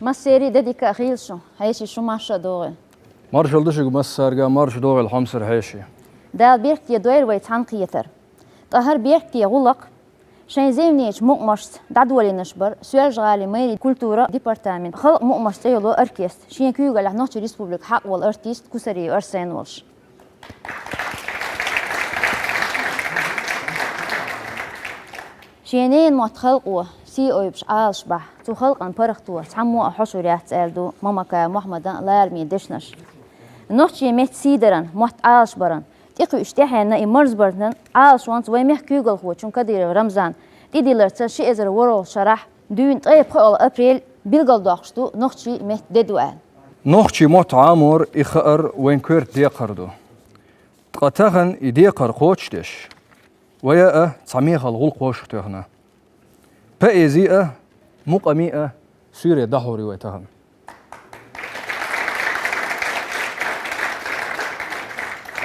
ما السيري دديك أخيلشو هيشي شو ماشا دوغي مرش الدشق مسارجا مرش دوغ الحمصر هيشي دال بيركتي دوير ويتحان قيتر طهر بيركتي غلق شين زينيش مقمشت دعدولي نشبر سوالج غالي ميري كولتورا ديبارتامنت خلق مقمشت يلو أركيست شين كيوغا لحنوتي ريسبوبليك حق والأرتيست كسري أرسين والش شينين موت خلقوه سي اويبش عالش بح تو خلقن برختوه تحمو أحشو ريات سألدو ماماكا محمدا لارمي دشنش نوتشي ميت سيدرن موت عالش برن تيقو اشتاحينا إمرز برنن عالش وانت ويميح كيوغل هو چون كدير رمزان ديدي لرتا شي ازر ورو شرح دون طيب خلال أبريل بيلغل داخشتو نوتشي ميت ديدوان نوخشي موت عامور إخأر وين كيرت ديقردو تقاتغن إديقر قوتشتش ويا تعميخ الغلق وشتهنا بأيزيئة مقاميئة سوريا دحوري ويتهن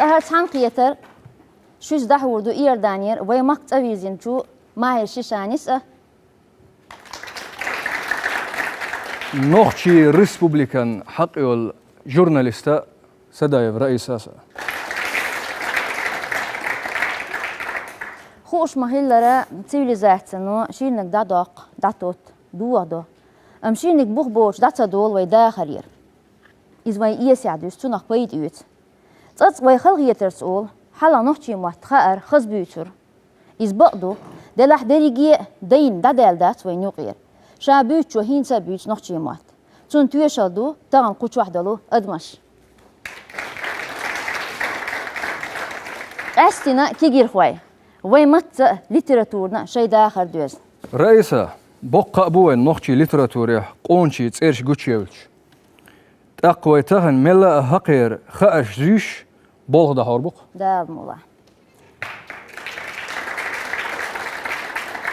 أهر تحان قيتر شوز دحور دو إير دانير ويا مقت أبيزين شو ماهر شيشانيس نوخشي ريسبوبليكان حقيول جورناليستا سدايف رئيساسا خوش مهلرة سيفيليزاتسنو شيلنك دادوق داتوت دوغدو شيلنك بوخبوش داتا دول ويدا خرير إزواي إيسي عدوش تونق بيت إيوت تقص وي خلغي ترسول حالا نوحشي موات خائر خز بيوتر إز بقدو دلح دريجي دين دادال دات وي نوغير شا بيوتشو هينسا بيوت نوحشي موات تون تويشالدو تغن قوش وحدلو أدمش أستينا كيجير خواي وي مت ليتراتورنا شي داخر دوز رئيسة بقى أبوين نوخشي ليتراتوري قونشي تسيرش قوتشيولش تقوي تهن ملا هقير خأش زيش بولغ دا هوربق دا المولا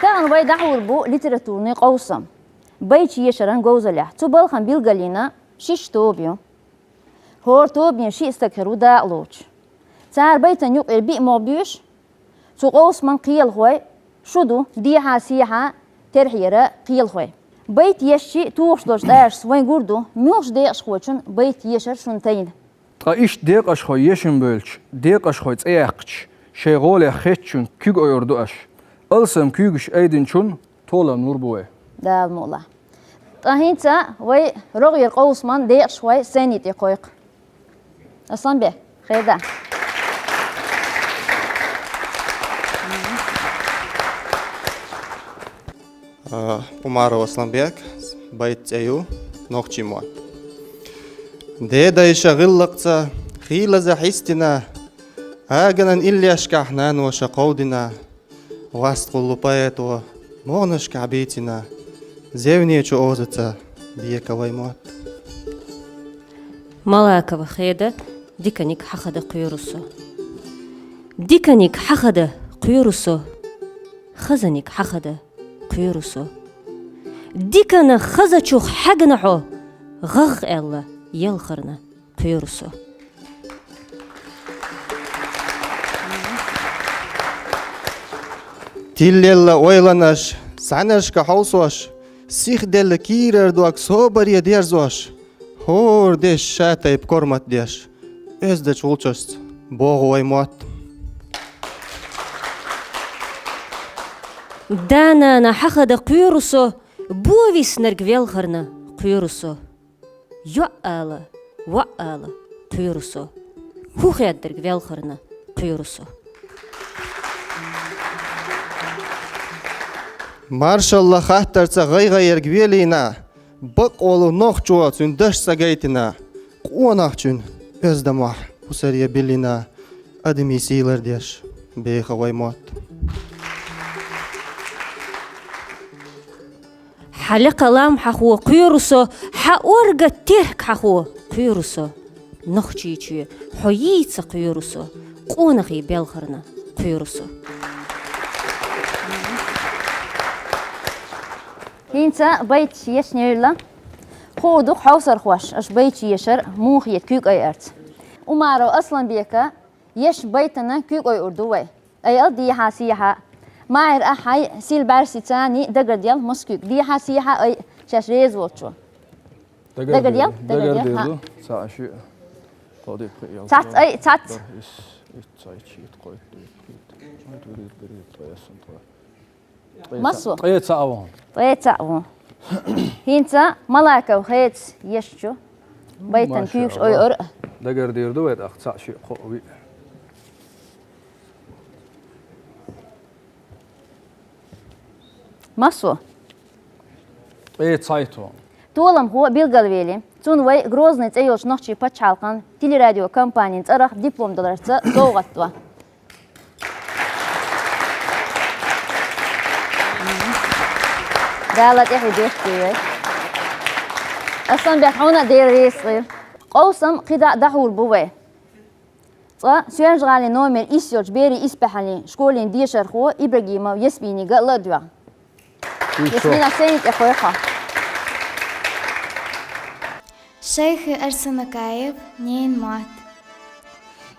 تغن وي دحور بو ليتراتورني قوسم بيتش يشرن قوزلح تبالخن بيلغالينا شيش توبيو هور توبيو شي استكرو دا لوش تار بيتن يقير بي موبيوش سوقوس من قيل خوي شدو ديها سيها ترحيرة قيل خوي بيت يشي توش دوش دارس وين قردو ميوش ديقش خوشن بيت يشر شنتين قايش ديقش خوي يشن بولش ديقش خوي تسيقش شيغولي خيتشن كيغ ايردو اش ألسم كيغش ايدن شن طولا نور بوي دا المولا طاهينتا وي رغير قوس من ديقش خوي ساني تيقويق أصلا بيه خير دا Умаров Асланбек, байт аю, нохчи муат. Деда иша гыллакца, хила за хистина, аганан иллиашкахнан ва шақаудина, васт қуллупаету, монашка абитина, зевнечу озаца, биекавай муат. ملاكبة خيدة ديكانيك حخد قيورسو ديكانيك حخد قيورسو خزنيك حخد قيورسو ديكانا خزچوخ حقنعو غغ الله يلخرنا قيورسو Тиллелла ойланаш, санашка хаусош, сих делла кирер дуак собария дерзош. Хор деш шатайп кормат деш. Өздеч улчост, Богу аймуат. دانا نحخد قيورسو بوفيس نرقويلخرنا قيورسو يؤالا وآلا قيورسو خوخيات درقويلخرنا قيورسو Маршалла хахтарца гайга ергвелина, бак олу нохчуа цун даш сагайтина, қуанахчун өздамах усария билина, адами силар деш, бейха ваймат. حلقة لام حخو قيورسو حورقة تهك حخو قيورسو نخشيشي حييتس قيورسو قونخي بيلخرنا قيورسو هينتا بيت يشنيرلا خودو حوصر خوش اش بيت يشر موخيت كيك اي ارت ومارو اصلا بيكا يش بيتنا كيك اي اردوي اي الدي حاسيها ماير احي سيل بارسي تاني دقر ديال مسكوك دي حاسيها اي شاش ريز ووتشو دقل يلا دقل دقل ديردو يلا ساعة شيء طادق يلا تات أي تات مصو طيب ساعة طيب تاو هينتا ملاكة وخيت يشجو بيتن كيوش أي أرق دقر ديردو ويد أخت ساعة شيء قوي مصو طيب سايتو طولم هو بيلغالويلي تون وي غروزنيت ايوش نوخشي باتشالقان تيلي راديو كامبانين ترخ دبلوم دولارتا زوغتوا دالت احي بيختي اصلا بيحونا دير ريصغير قوسم قدا دحول بوي سيانج غالي نومر إسيوش بيري إسبحالي شكولين ديشر خو إبراهيم ويسبيني قال لدوا يسبينا سينك أخويخا شيخ أرسنكايب نين مات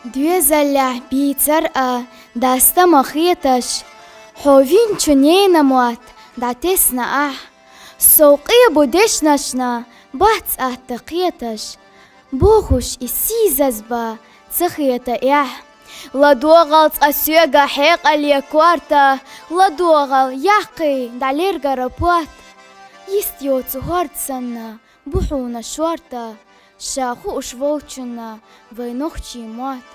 دوزلع بيتر داستا مخيتش حوفين چنين موات داتسنا سوقي بودش نشنا بات تقيتش بوخش السيزز با تخيتا لدوغل تأسيوغا حيق اليكوارتا لدوغل يحقي داليرغا رابوات يستيو تهورت سنة بوحونا شوارتا شاخو اشفولچنا وينوخچي موات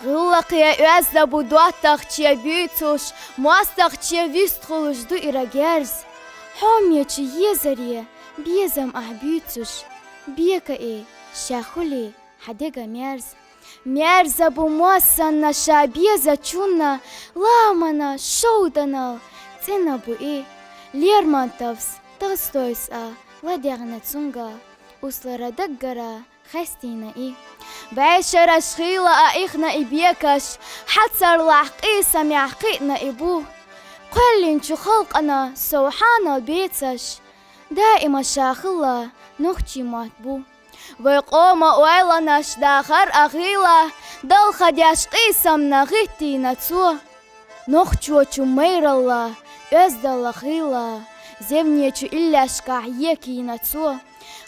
غلق يا أزدا بودواتاق چيا بيوتوش مواستاق چيا ويستخولوش دو إراغيرز حوميا چي يزاريا بيزم بيوتوش بيكا شاخولي حديقا ميرز بو مواسانا شابيزا چونا لامانا شودانا تينا بو ليرمانتوفس تغستويس لديغنا تسونغا وصلرا دقرا خستينا بعشرة شخيلة إخنا إبيكش حتى العقيسة معقينا إبوه قلن شو خلقنا سوحانا البيتش دائما شاخلة نختي ماتبو ويقوم ويلناش داخر أغيلة دل خدياش قيسم نغيتي نتسو نختشو چمير الله أزدل خيلة زبنيچو إلاشكا يكي نتسو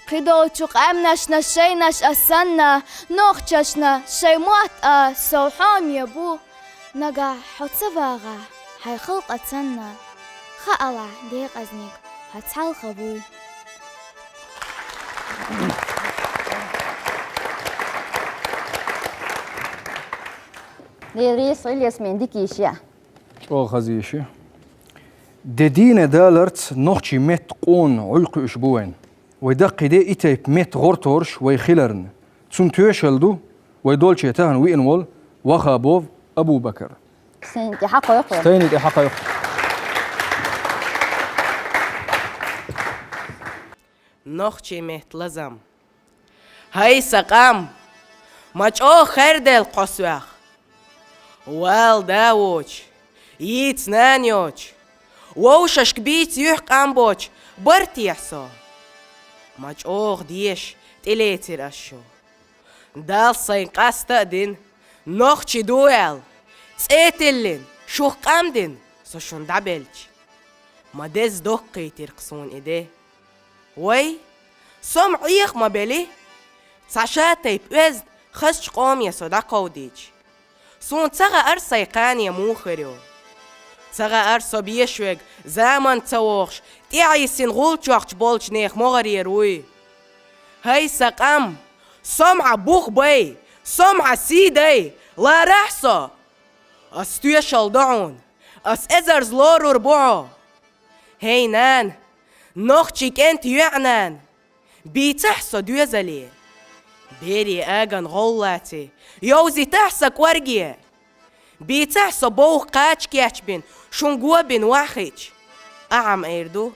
قدوچوق أمناش نشيناش أسنا نوخچشنا شيموات سوحام يبو نقا حوتسواغا هاي خلق أتسنا خالا ديق أزنيك هتحال خبوي ريس الياسمين ديكيشيا أو خزيشي ددين دالرت نوخشي مت قون علق أسبوعين ويدق دي إتيب مت غورتورش ويخيلرن تسون توشلدو ويدولشي تهن وينول وخابوف أبو بكر سنتي حقا يقول تيني حقا يقول نوخشي مت لزم هاي سقام ماچو خير دل قصواخ وال داوچ يتس نانيوچ ووشش كبيت يحق أمبوش برتي يحصو ماچوغ ديش تليتر أشو دال سين قاستقدن نوخشي دوال تسيتلن شوخ قامدن سوشون دابلج ما دز دوقي ترقصون إيديه وي سمعيخ ما بلي ساشاتي بوزد خش قوم يسو دا قوديج سون تغا أرسي قاني موخريو تغا أرسو بيشوغ زامن تاوخش تيعيسين غولچوخش بولش نيخ مغري روي هاي ساقام سمع بوخ بي سمع سيدي لا رحصو أستويشل دعون أس إزرز لورو ربوعو هاي نان نوخشيك انت يعنان بيتحصو دوزالي بيري آغان غولاتي يوزي تحسك ورقية بيتحصو بوخ قاچ كيچبين شنقوا بين واخيج أعم ايردو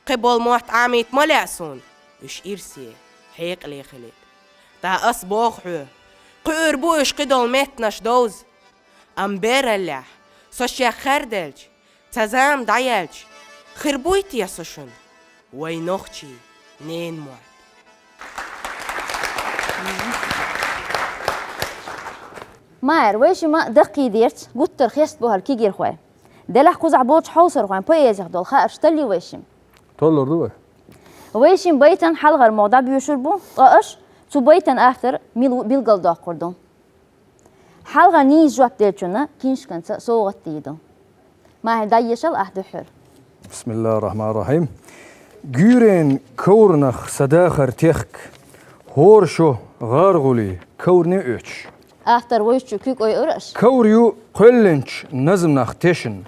قبول موحت عاميت ملعسون اش إرسي حيق لي خليت تا أس بوخو قير بوش قدول متنش دوز أم بيرلح سوشيا خردلج تزام دايلج خربويتي يا سوشن وينوخشي نين موحت ماير ويش ما دقي ديرت قلت رخيصت بوها الكيجير خوي دلح قزع بوش حوصر خوي بويزيخ دول خارج تلي ويشم تولر دوه ويشين بيتن حلغة الموضع بيشربو طاقش تو بيتن آخر بيلقل دا قردو حلغة نيز جواب ديلشونا كينش كنت صوغت تيدو ما هدايشل أحد حر بسم الله الرحمن الرحيم جورين كورنخ صداخر تيخك هورشو غارغولي كورني اوش آخر ويشو كيك أي أرش كوريو قلنش نظمنخ تيشن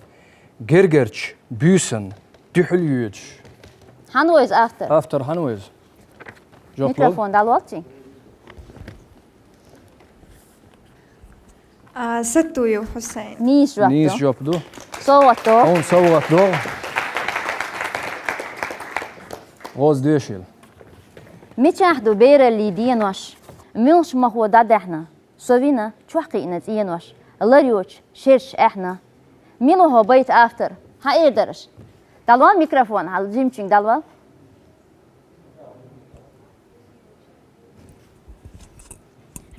جرجرش بيوسن دحليوش هنويز آخر افتر هنويز ميكروفون دالوالتي ستويو حسين نيس جواب نيس جواب دو صوت دو اون صوت دو غوز ديشيل ميتشاحدو بير اللي دينوش ميوش ما هو داد احنا سوينا تشوحقي إنت إينوش الله ريوش شيرش احنا ميلو هو بيت آفتر ها إيه درش دالوان ميكروفون هل جيمشين دالوان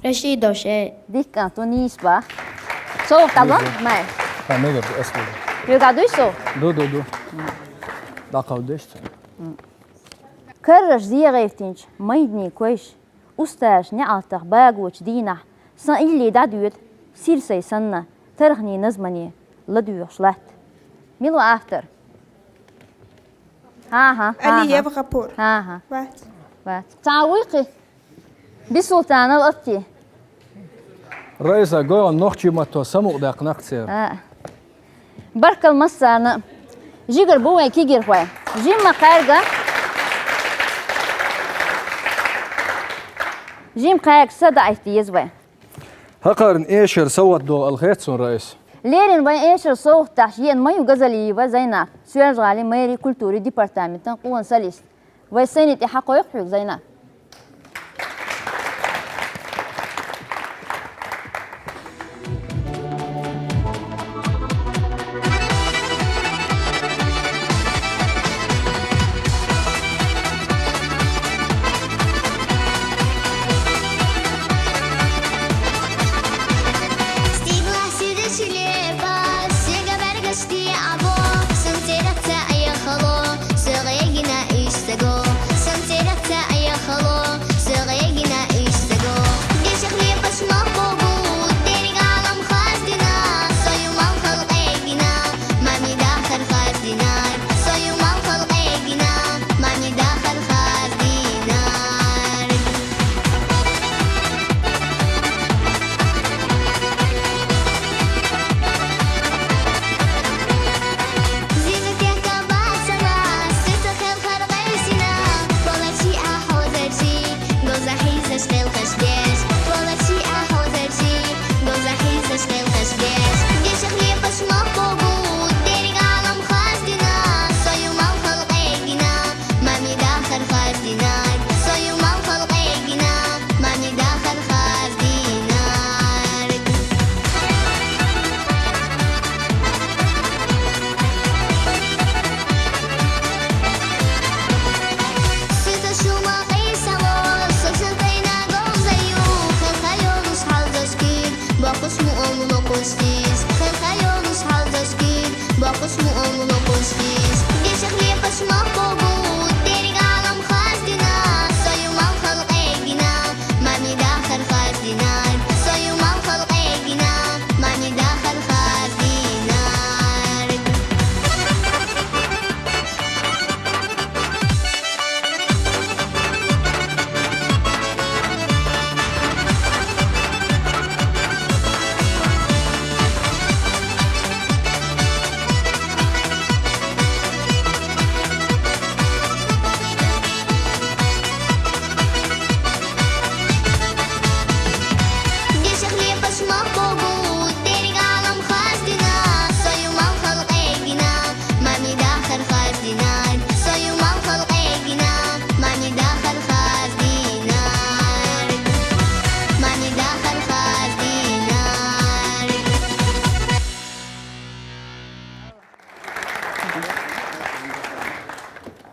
رشيد وشي ديك كانتو نيسبا صوت دالوان ماي نقدر اسمه يقعدوش صوت دو دو دو دقا ودشت كرش زي غيفتينش ميدني كويش أستاش نعطق باقوش دينح سان إلي دادويت سيرسي سنة ترغني نزمني لدوي شلات ميلو آفتر ها علي يبغى بور ها وات تعويقي بسلطانة الأبتي رئيسة قوي نوختي ما توسمو داق نقصير برك المسانة جيجر بوي كيجر هواي جيم مقارقة جيم قايق صدع احتيازوي هقارن ايشر صوت دو الخيتسون رئيس ليرين وين ايشر صوت تحشيين ما يغزلي وزينا سوير غالي ميري كولتوري ديبارتامنتن قوان ساليس ويسيني حقائق حق زينا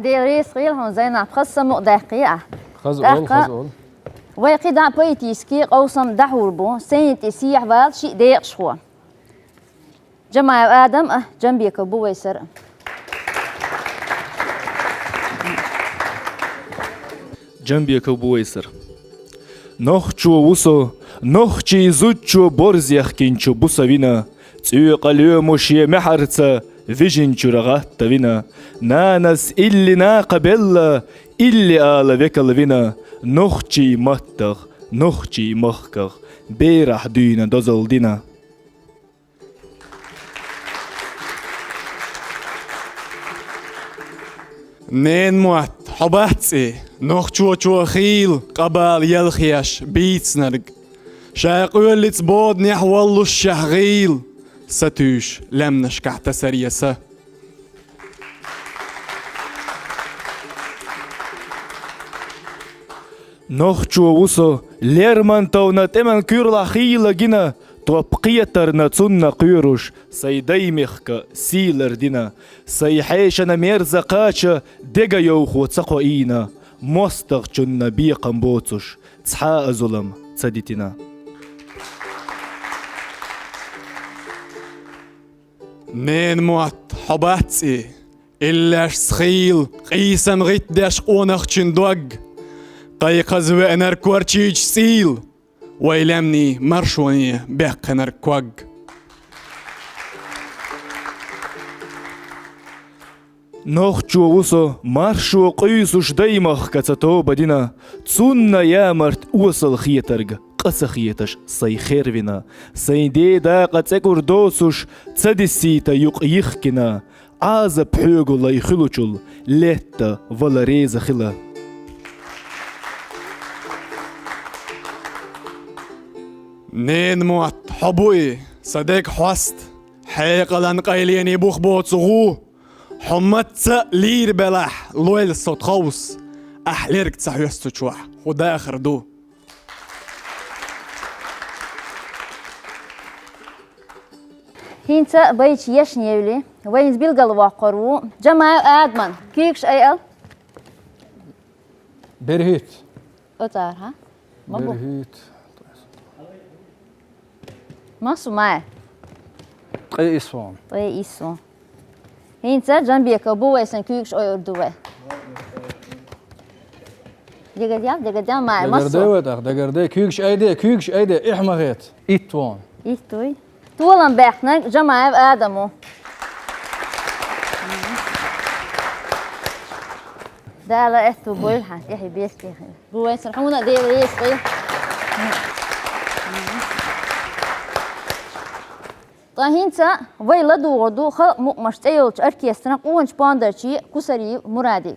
دي ريس غير هون زينا خاصة مقداقية خزقول ويقي دا بيتي سكي قوسم دحور بو سينتي سيح وال شي ديق شخوا جماعة آدم جنبي كبو ويسر جنبيك بويسر نخچو وسو نخچي زوچو برزيخ كينچو بوسوينا تيو قليوموشي محرца فيجنچو رغات وينا نانس اللي ناقبل اللي آل وكل وينا نخچي متغ نخچي مخكغ بيرح دينا دزل دينا نين موت حباتي نخچو خيل قبال يلخيش بيتسنرق شاقول اللي تبود نحولو الشهغيل ستوش لم نشكح تسريسه نخچو وسو ليرمانتونا تمن كيرلا خيلا جنا توبقيترنا تسنة قيروش سيدايمخك سيلر دينا سيحيشنا ميرزقاشا ديغا يوخو تسقو اينا مستغ چنا بيقن بوتوش تسحاء ظلم تسديتنا نين موت حباتي إلاش سخيل قيسم غيت داش قونخ چندوغ قيقز وانر كورچيج سيل ويلمني مرشوني بقنر كوغ نخچو وسو مرشو قيسوش دايمخ كتاتو بدينا تسنة يامرت وصل خيترغ قص خيتش سي خيروينا سي دي داقة تسكور دوسوش تسدسيتا يخكنا عازا بحيوغو لا يخلوچل لتا ولا ريزا خلا نين موت حبوي صديق حوست حيقلن قيليني بوخ بوتسغو حمت لير بلح لويل صوت خوص أحليرك تسحيستو تشوح ودا آخر دو هينتا بيتش يشني يولي وين بيلقى الواقرو جماعة آدمن كيكش أيال برهيت أتار ها ما بو برهيت ما سمع قي إسوان طيب إيسو هينتا جنبيك أبو ويسن كيكش أي أردوه دقديال معي مصر دقردي كيكش أيدي إحمغيت إتوان إيتوي طولا بيحنا جماعة آدمو ده لا إحتو بولها يحي بيسكي بوين سرحونا دي ويسكي طاهينتا ويلا دوغدو خلق مشتيلش أركيستنا قوانش باندرشي كسري مرادي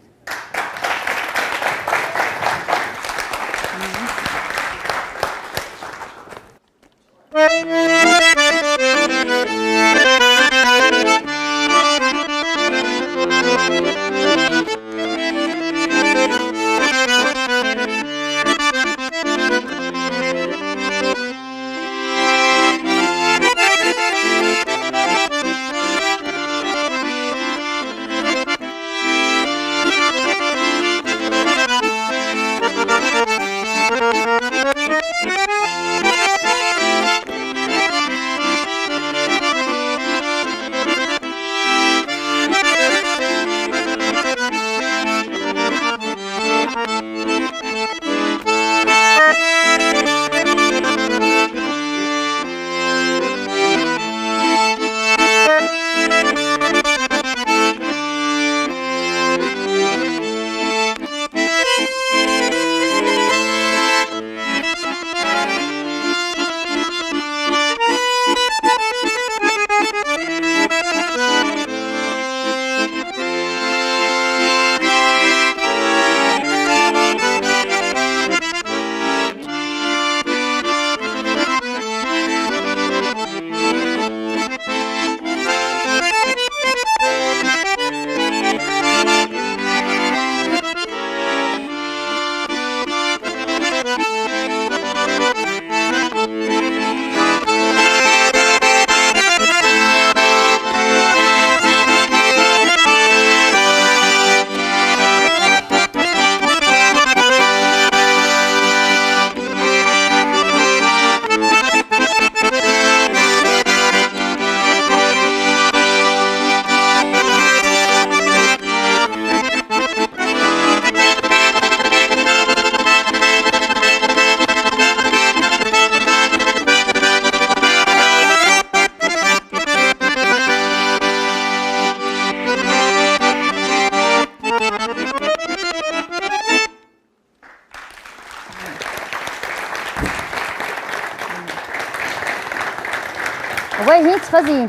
خزين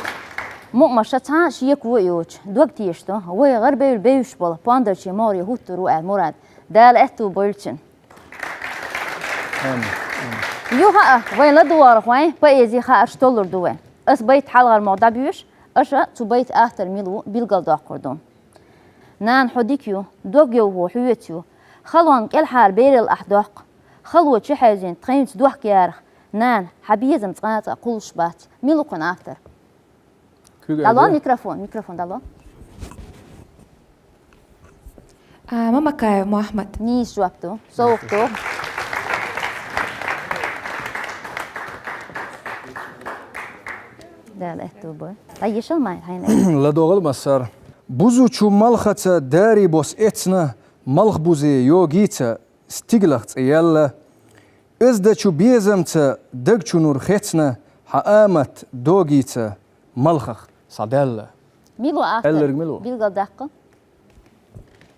مؤمشة تا شيك ويوج دوقتيشتو وي غربي البيوش بول باندرشي موري هوتو روع مراد دال اتو بولتشن يوها وين لا دوار خوين بايزي خا اشتولر دوين اس بيت حلقة الموضوع بيوش اشا تو بيت اختر ميلو بيلقل دا قردون نان حديكيو دوغيو هو حيوتيو خلوان كل حال بير الأحداق خلوة شحازين تخيمت دوح كيارخ نان حبيزم تقنات أقول شبات ميلو قن أكتر دالون ميكروفون دالون ماما كاي محمد نيش جوابتو سوقتو دال اتو بوي أي شو معي هين لا دوغل مسار بوزو چو ملخة داري بوس اتنا ملخ بوزي يوغيتا ستيغلخت ايالا ازدا چو بيزمتا دق چو نور ختنا حامت دوغيتا ملخخ صدالا ميلو أكتر ميلو بيلقل دقة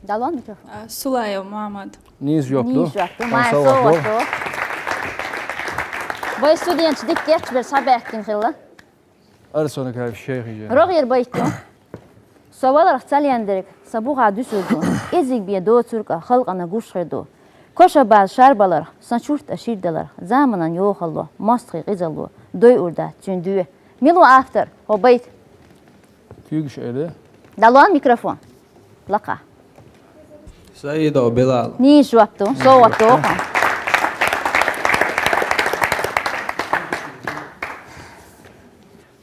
دالون ميكروفون سلايو محمد نيز جوابتو نيش جوابتو معي صوتو باي ستوديانت ديك كيرتش برسابعكين خلا أرسونك هاي الشيخ يجي رغير بيتو سوال رختاليان درك سبوغ عدو سودو إزيك بيا دو تركا خلق أنا قوش خردو كوشا بعد شاربالر سنشورت أشير دلر زامنا يوخ الله ماستخي غيزالو دوي أوردا تندوه ميلو أفتر هو بيت كيوغش إيدي دالوان ميكروفون لقا سيد وبلال نيش وقتو صوتو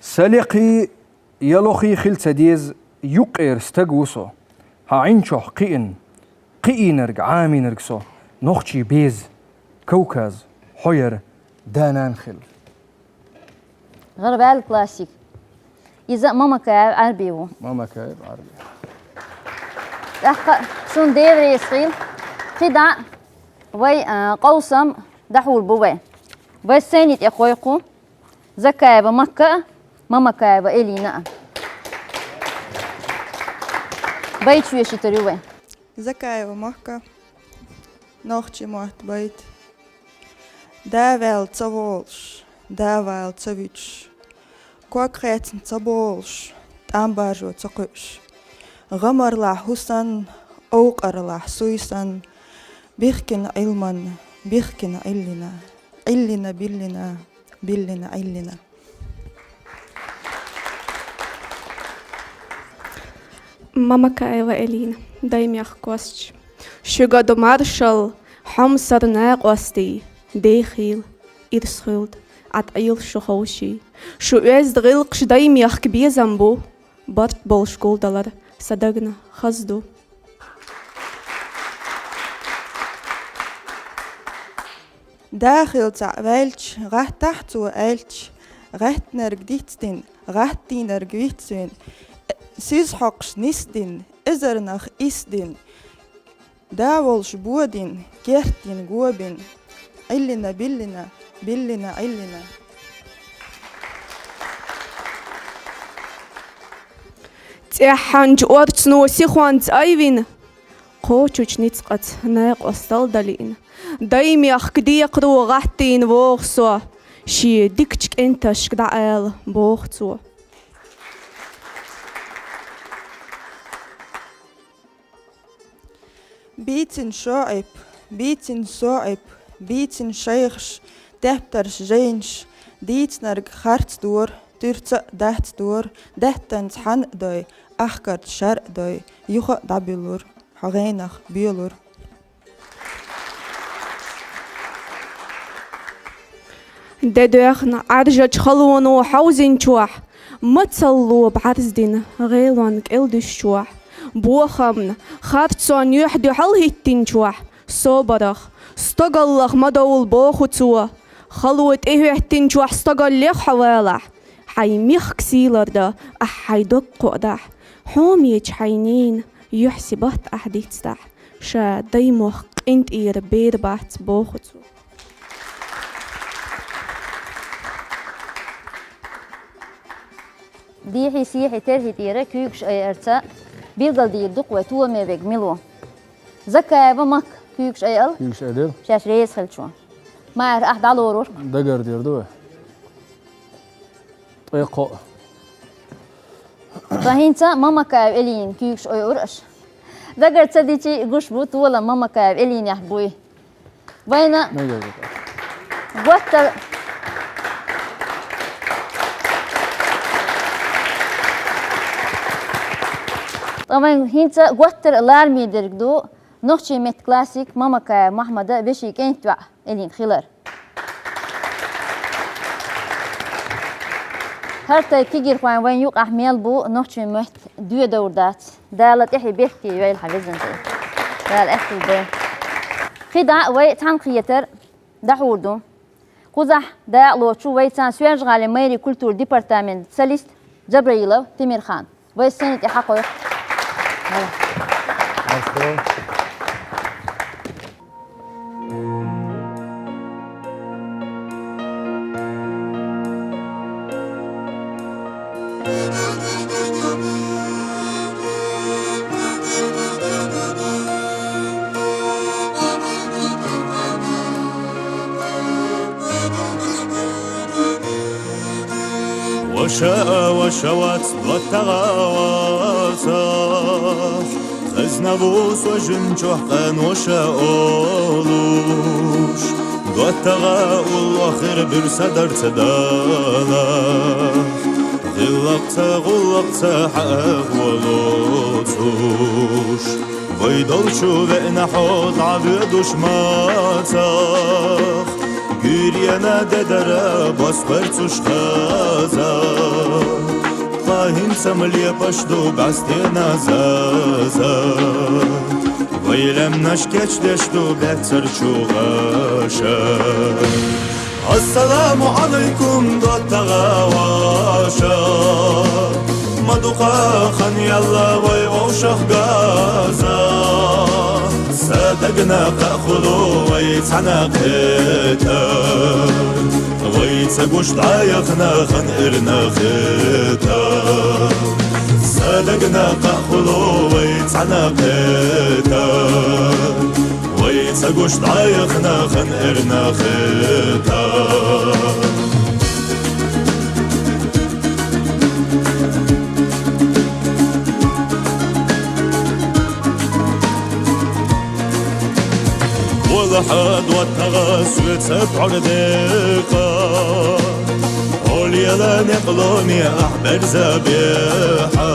سلقي يلوخي خلت ديز يقير استقوسو هاعنشوح قئينرق عامينرقسو نوخشي بيز كوكاز حير دانان خل غربال كلاسيك إذا ماما كايب عربيو ماما كايب عربي شون ديفري يسخيل خدع وي قوسم دحول بوي وي سينيت يخويقو زكايب مكة ماما كايب إلينا بيت شو يشتري وين زكايو محكة نوختي موت بيت داوال تسوولش داوال تسويتش كوكريتن تسبولش تامباجو تسقوش غمر لا حسن أوقر لا سويسن بيخكن علما بيخكن علنا علنا بلنا بلنا علنا ماما كايوا إلينا دايم يخكوستش شوغا دو مارشال حمصر ناقوستي ديخيل إرسخولد عطيل شخوشي شو دغيلقش دايم يخك بيزنبو برت بولشكول دلار صدقنا خزدو داخل تعوالش غاه تحتو ألش غاه نرقديتين غاه نرقديتين سيز حقش نسدين إزرنخ إسدين داولش بودين كيرتين قوبين علنا بلنا بلنا علنا تحنج أورتنو سيخوانت أيوين قوچوچ نيتقت ناق أستالدالين دايم يخكدي يقرو غحتين ووغسو شي ديكچك انتش كدعال بوغتو بيتن شعب بيتن صعب بيتن شيخش دهترش جينش ديت نرق خارت دور ترت دهت دور دهتن تحن دوي أحكرت شرق دوي يخا دابلور حغينخ بيولور ددوخنا عرجت خلونو حوزين چوح متصلو بعرزدين غيلوان كيلدش چوح بوخمن خارتسون يحدو حلهيتين چوح صوبرخ استقلخ مدول بوخو چوح خلوت ايهتين چوح استقلخ حوالح حيميخ كسيلر دا احيدق قدح حوميج حينين يحسبت احديتستح شا ديموخ انت اير بير بات بوخو چوح ديحي سيحي ترهي تيرا كيوكش اي ارتا بيلقل دير دقوة تو ميبك ميلو زكا يابا مك كيوكش اي ال كيوغش إيدي شاش ريس خلشون ما احد على ورور دقر دير دوه طيقو فهينتا ماما كايب إلين كيوكش أي أرش دقر تديتي قش بوت ولا ماما كايب إلين يحبوي بينا قوة طبعا هينتا قوتر الارمي درقدو نوخشي ميت كلاسيك ماما كايب محمد بشي كين تبع إلين خلر هرتي كيجر خوان وين يوق أحميل بو نوخشي مهت دو دوردات دالت إحي بيحكي ويل حجزن دال إحكي بيه خدع وي تان خيتر دحوردو قزح دا لوتشو وي تان سويرج غالي ميري كولتور ديبارتامنت سليست جبريلو تيمير خان وي سنة إحاقو وشاء وشوات والتغاوات خزنبوس وجنجوح قان وشاءولوش والتغاء الآخر برسدر تدالا غلقت حق ولوتوش ويدلشو بأنا حوض عبدوش ماتاخ Güriyana dedara baspartuş khaza Qahin samliya pashdu bastena zaza Vaylem nashkech deshtu behtar chugasha Assalamu alaikum dottagawasha Maduqa khan yalla vay oshakh gaza صدقنا قاخذو ويتعناقتا ويتسقوش ضايقنا خنقرنا خيتا صدقنا قاخذو ويتعناقتا ويتسقوش ضايقنا خنقرنا خيتا لحد والتغسل سبع رديقة قولي لا نقلوني أحبر زبيحة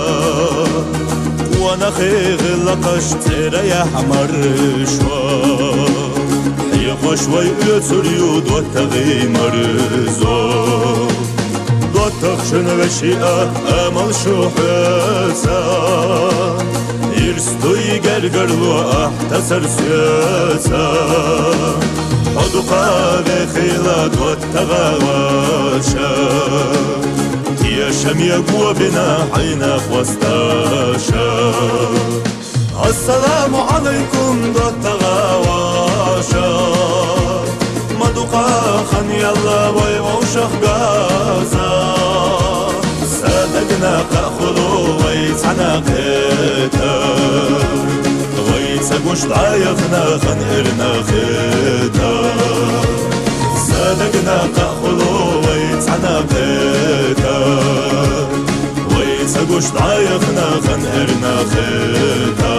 وانا خيغ لقش تريح مرشوى يخوش ويؤثر يود والتغي مرزو دوتخشن وشيئة أمل شوحسا يرستوي قرقرلو أحتسر سياسا حدقا بخيلات والتغاواشا يا شم يقوى بنا حيناك واستاشا السلام عليكم دوتغاواشا مدقا خن يلا ويوشخ غازا صدقنا قاخذو ويتعناقتا ويتسقوش ضايقنا خنقرنا خيتا صدقنا قاخذو ويتعناقتا ويتسقوش ضايقنا خنقرنا خيتا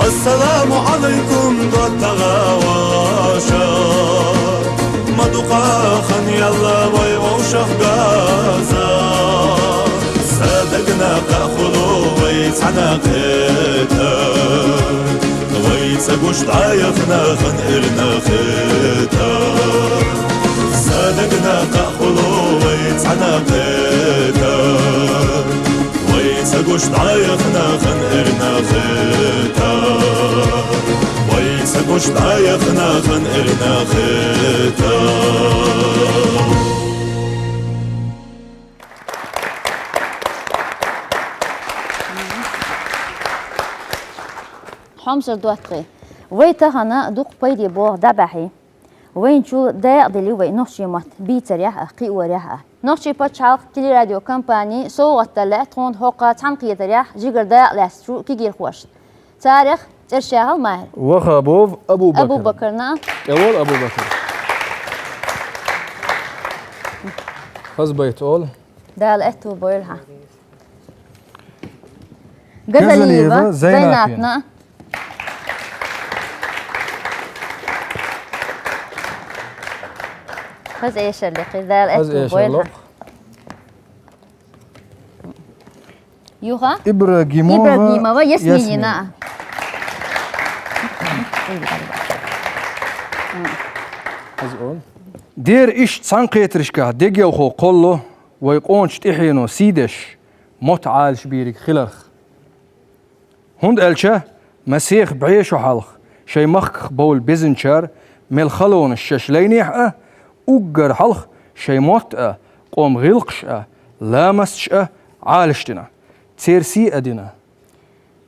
السلام عليكم دوتغاواشا مدقا خن يلا ويوشخ غازا صدقنا قاخذو ويتعناقتا ويتسقوش ضايقنا خنقرنا خيتا صدقنا قاخذو ويتعناقتا ويتسقوش ضايقنا خنقرنا خيتا ويتسقوش ضايقنا خنقرنا خيتا حمص دوتقي ويتهنا دوق بيدي بو دبحي وين شو دا دلي وين نخشي مات بيتر يا قي وريها نخشي باتشال تلي راديو كمباني سو وتلا تون هوقا تنقيه ريح جيجر دا لاسترو كيجير خوش تاريخ ترشاها ماهر وخابوف ابو بكرنا يقول ابو بكر خز بيت اول دا لقيته بويلها غزليبه زيناتنا خذ ايش اللي قذال اتو يوها ابراهيموفا ياسمينة دير ايش تسانقيترشكا ديجيو خو قولو ويقونش تحينو سيدش موت عالش بيرك خلرخ هند الشا مسيخ بعيش وحلخ شي مخ بول بيزنشار ميل خلون الششلينيح اوجر حلخ شي موت قوم غلقش لامسش عالشتنا تيرسي ادنا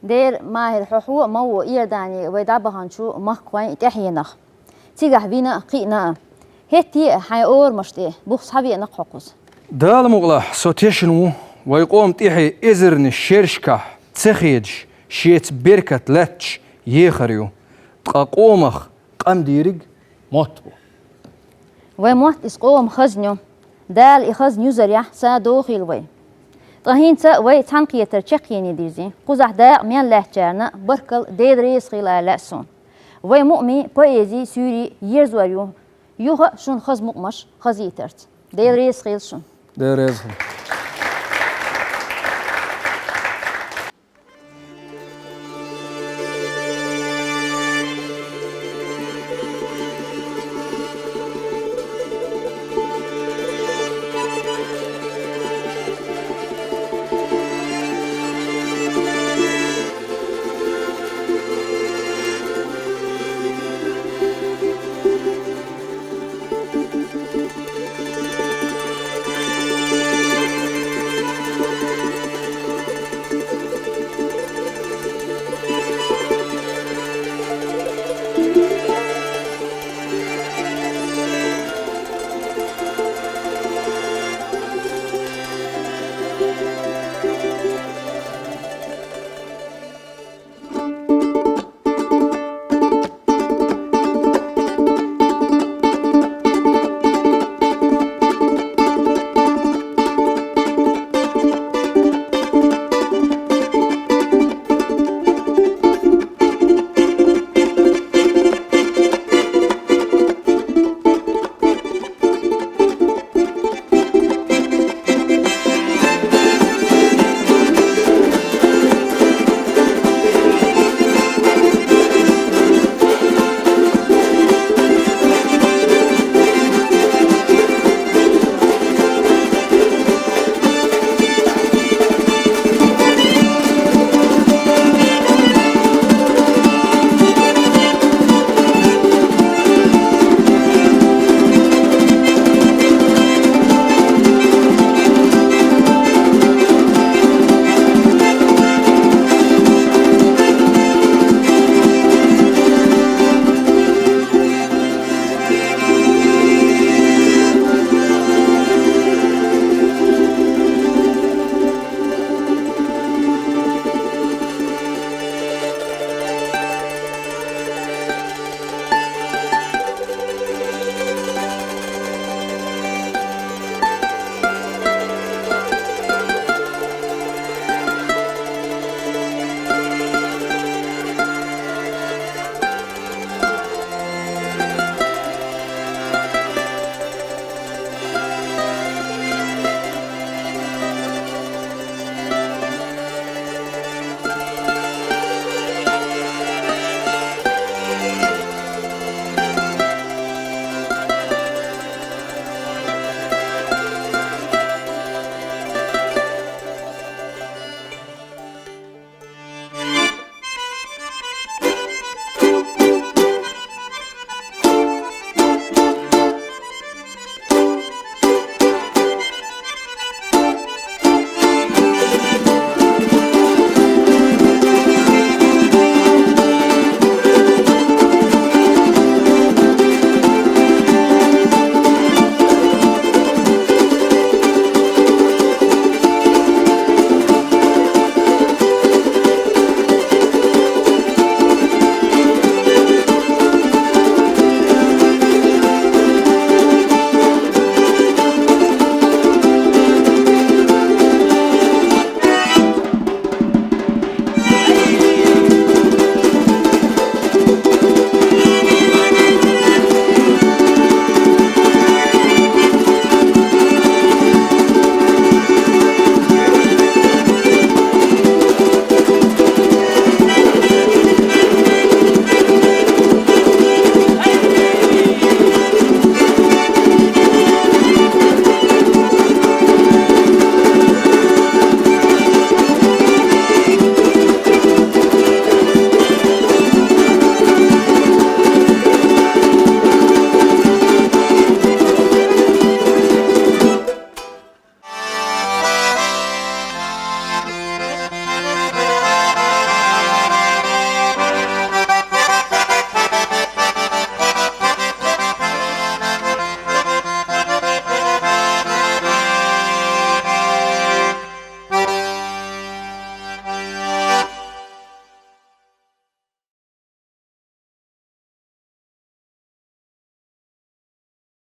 دير ماهر ححو مو إيرداني ويدابهان شو مخوين تحينخ تيجح بينا قينا هتي حيور مشتي بوخ حبي نقحقوس دال مغلح سوتيشنو ويقوم تيحي إزرن الشرشكة تسخيج شيت بركة لاتش يخريو تقاقومخ قام ديرج موتبو وموت إسقوم خزنيو دال إخزنيو زريح سا دوخيل وي طهين تا وي تنقية ترشقيني ديزي قزح دا ميان لحجارنا بركل ديد ريس خيلا لأسون وي مؤمي بويزي سوري يرزوريو يوها شون خز مقمش خزيترت ديد ريس خيل شون دير ريس